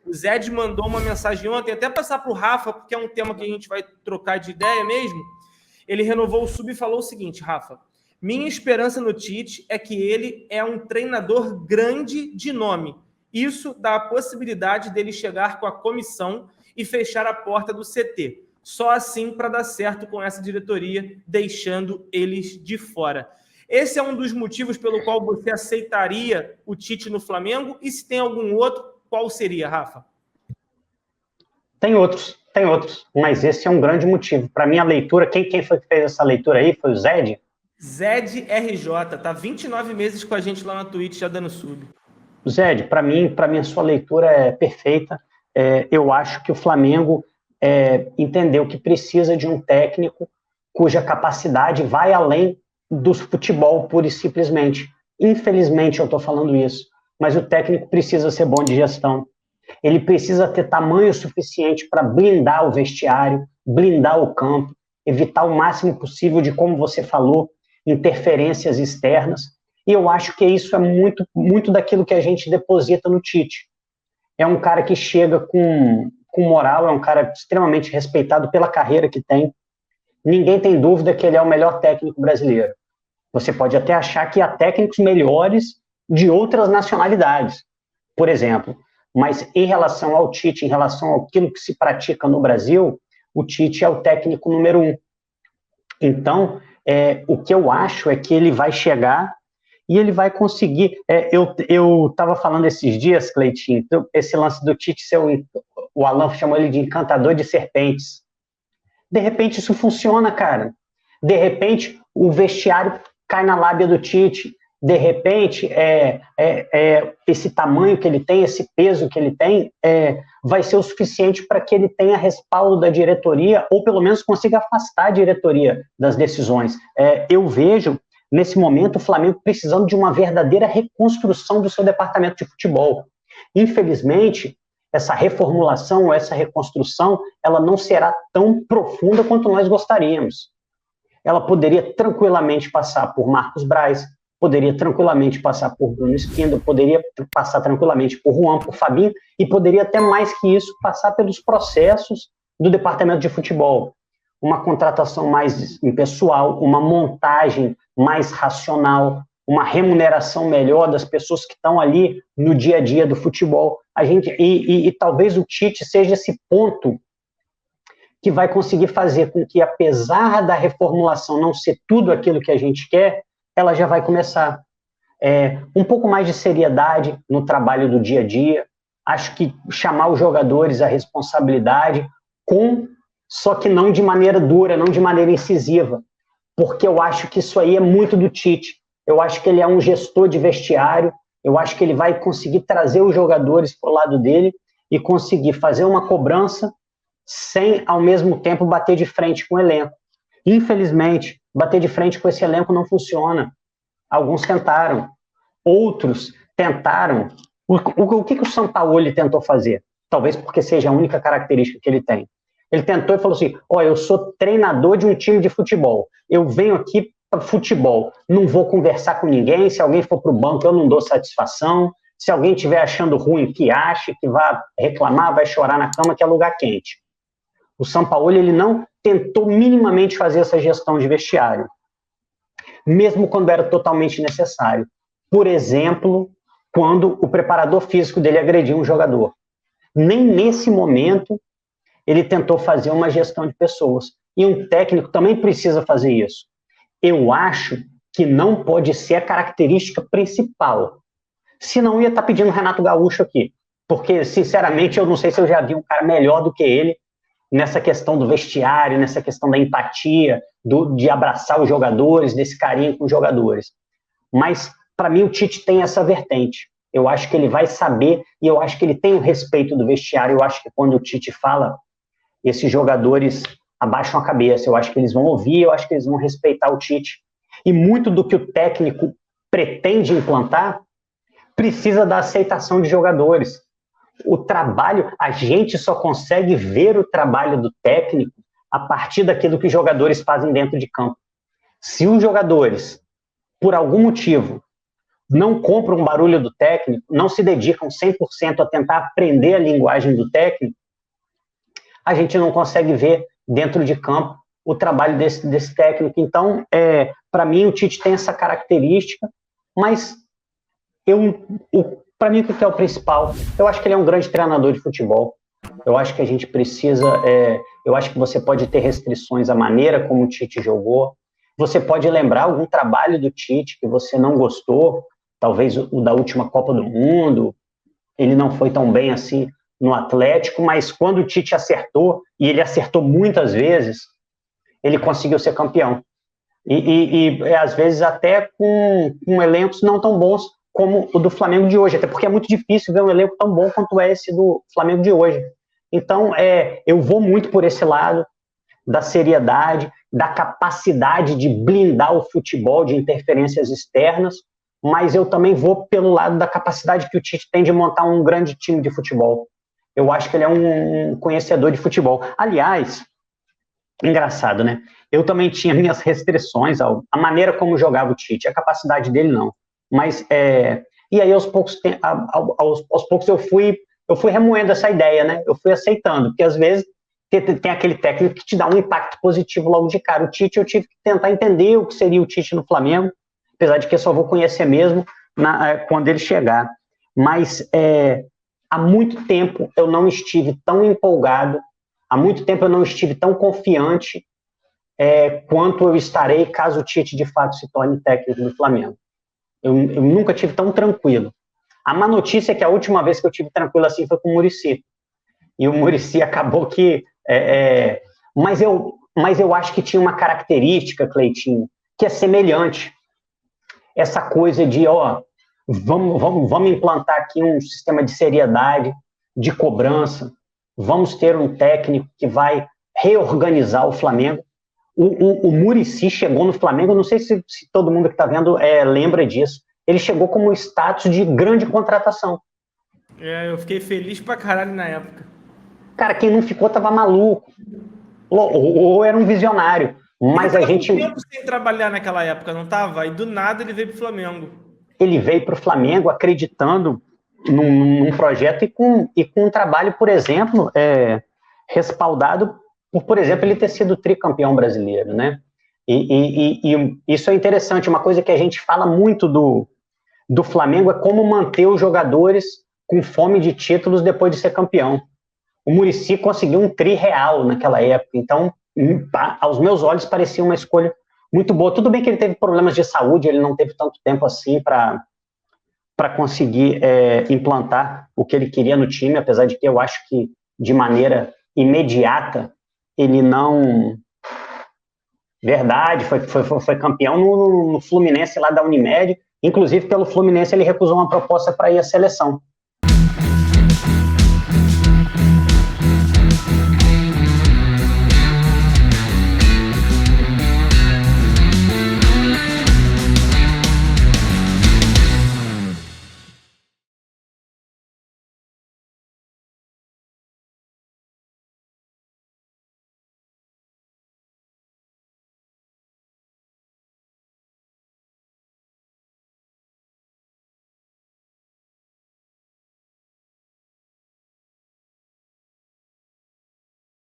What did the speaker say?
O Zed mandou uma mensagem ontem, até passar para o Rafa, porque é um tema que a gente vai trocar de ideia mesmo. Ele renovou o sub e falou o seguinte, Rafa: minha esperança no Tite é que ele é um treinador grande de nome. Isso dá a possibilidade dele chegar com a comissão e fechar a porta do CT. Só assim para dar certo com essa diretoria, deixando eles de fora. Esse é um dos motivos pelo qual você aceitaria o Tite no Flamengo? E se tem algum outro, qual seria, Rafa? Tem outros, mas esse é um grande motivo. Para minha leitura, quem foi que fez essa leitura aí? Foi o Zed? Zed RJ, tá 29 meses com a gente lá na Twitch, já dando sub. Zed, para mim a sua leitura é perfeita. Eu acho que o Flamengo entendeu que precisa de um técnico cuja capacidade vai além do futebol pura e simplesmente. Infelizmente eu estou falando isso, mas o técnico precisa ser bom de gestão. Ele precisa ter tamanho suficiente para blindar o vestiário, blindar o campo, evitar o máximo possível de, como você falou, interferências externas. E eu acho que isso é muito daquilo que a gente deposita no Tite. É um cara que chega com moral, é um cara extremamente respeitado pela carreira que tem. Ninguém tem dúvida que ele é o melhor técnico brasileiro. Você pode até achar que há técnicos melhores de outras nacionalidades, por exemplo. Mas em relação ao Tite, em relação àquilo que se pratica no Brasil, o Tite é o técnico número 1. Então, o que eu acho é que ele vai chegar e ele vai conseguir. Eu estava falando esses dias, Cleitinho, esse lance do Tite, o Alan chamou ele de encantador de serpentes. De repente isso funciona, cara. De repente o vestiário cai na lábia do Tite. De repente, esse tamanho que ele tem, esse peso que ele tem, vai ser o suficiente para que ele tenha respaldo da diretoria, ou pelo menos consiga afastar a diretoria das decisões. Eu vejo, nesse momento, o Flamengo precisando de uma verdadeira reconstrução do seu departamento de futebol. Infelizmente, essa reformulação, essa reconstrução, ela não será tão profunda quanto nós gostaríamos. Ela poderia tranquilamente passar por Marcos Braz, poderia tranquilamente passar por Bruno Spindle, poderia passar tranquilamente por Juan, por Fabinho, e poderia até mais que isso passar pelos processos do departamento de futebol. Uma contratação mais impessoal, uma montagem mais racional, uma remuneração melhor das pessoas que estão ali no dia a dia do futebol. E talvez o Tite seja esse ponto que vai conseguir fazer com que, apesar da reformulação não ser tudo aquilo que a gente quer, ela já vai começar. Um pouco mais de seriedade no trabalho do dia a dia. Acho que chamar os jogadores à responsabilidade, só que não de maneira dura, não de maneira incisiva, porque eu acho que isso aí é muito do Tite. Eu acho que ele é um gestor de vestiário, eu acho que ele vai conseguir trazer os jogadores para o lado dele e conseguir fazer uma cobrança sem, ao mesmo tempo, bater de frente com o elenco. Infelizmente, bater de frente com esse elenco não funciona. Alguns tentaram, outros tentaram. O que o Sampaoli tentou fazer? Talvez porque seja a única característica que ele tem. Ele tentou e falou assim: eu sou treinador de um time de futebol, eu venho aqui para futebol, não vou conversar com ninguém, se alguém for para o banco eu não dou satisfação, se alguém estiver achando ruim, que ache, que vá reclamar, vai chorar na cama, que é lugar quente. O Sampaoli, ele não tentou minimamente fazer essa gestão de vestiário, mesmo quando era totalmente necessário. Por exemplo, quando o preparador físico dele agrediu um jogador. Nem nesse momento ele tentou fazer uma gestão de pessoas. E um técnico também precisa fazer isso. Eu acho que não pode ser a característica principal. Senão ia estar pedindo Renato Gaúcho aqui. Porque, sinceramente, eu não sei se eu já vi um cara melhor do que ele nessa questão do vestiário, nessa questão da empatia, de abraçar os jogadores, desse carinho com os jogadores. Mas, para mim, o Tite tem essa vertente. Eu acho que ele vai saber, e eu acho que ele tem o respeito do vestiário. Eu acho que quando o Tite fala, esses jogadores abaixam a cabeça. Eu acho que eles vão ouvir, eu acho que eles vão respeitar o Tite. E muito do que o técnico pretende implantar precisa da aceitação de jogadores. O trabalho, a gente só consegue ver o trabalho do técnico a partir daquilo que os jogadores fazem dentro de campo. Se os jogadores, por algum motivo, não compram o barulho do técnico, não se dedicam 100% a tentar aprender a linguagem do técnico, a gente não consegue ver dentro de campo o trabalho desse técnico. Então, para mim, o Tite tem essa característica, mas para mim, o que é o principal? Eu acho que ele é um grande treinador de futebol. Eu acho que a gente precisa... eu acho que você pode ter restrições à maneira como o Tite jogou. Você pode lembrar algum trabalho do Tite que você não gostou, talvez o da última Copa do Mundo, ele não foi tão bem assim no Atlético, mas quando o Tite acertou, e ele acertou muitas vezes, ele conseguiu ser campeão. E às vezes até com elencos não tão bons como o do Flamengo de hoje, até porque é muito difícil ver um elenco tão bom quanto é esse do Flamengo de hoje. Então, eu vou muito por esse lado da seriedade, da capacidade de blindar o futebol de interferências externas, mas eu também vou pelo lado da capacidade que o Tite tem de montar um grande time de futebol. Eu acho que ele é um conhecedor de futebol. Aliás, engraçado, né? Eu também tinha minhas restrições à maneira como jogava o Tite, a capacidade dele não. Mas, e aí aos poucos eu fui remoendo essa ideia, né? Eu fui aceitando, porque às vezes tem aquele técnico que te dá um impacto positivo logo de cara. O Tite, eu tive que tentar entender o que seria o Tite no Flamengo, apesar de que eu só vou conhecer mesmo quando ele chegar. Mas há muito tempo eu não estive tão empolgado, há muito tempo eu não estive tão confiante quanto eu estarei caso o Tite de fato se torne técnico do Flamengo. Eu nunca tive tão tranquilo. A má notícia é que a última vez que eu tive tranquilo assim foi com o Muricy. E o Muricy acabou que... mas eu acho que tinha uma característica, Cleitinho, que é semelhante. Essa coisa de, vamos implantar aqui um sistema de seriedade, de cobrança, vamos ter um técnico que vai reorganizar o Flamengo. O Muricy chegou no Flamengo, não sei se todo mundo que está vendo lembra disso, ele chegou como status de grande contratação. Eu fiquei feliz pra caralho na época. Cara, quem não ficou tava maluco, ou era um visionário, mas a gente... Ele tempo sem trabalhar naquela época, não tava? E do nada ele veio pro Flamengo. Ele veio pro Flamengo acreditando num projeto e com um trabalho, por exemplo, respaldado por exemplo, ele ter sido tricampeão brasileiro, né? E isso é interessante, uma coisa que a gente fala muito do Flamengo é como manter os jogadores com fome de títulos depois de ser campeão. O Muricy conseguiu um tri real naquela época, então, aos meus olhos, parecia uma escolha muito boa. Tudo bem que ele teve problemas de saúde, ele não teve tanto tempo assim para conseguir implantar o que ele queria no time, apesar de que eu acho que, de maneira imediata, ele não... Verdade, foi campeão no Fluminense lá da Unimed. Inclusive, pelo Fluminense, ele recusou uma proposta para ir à seleção.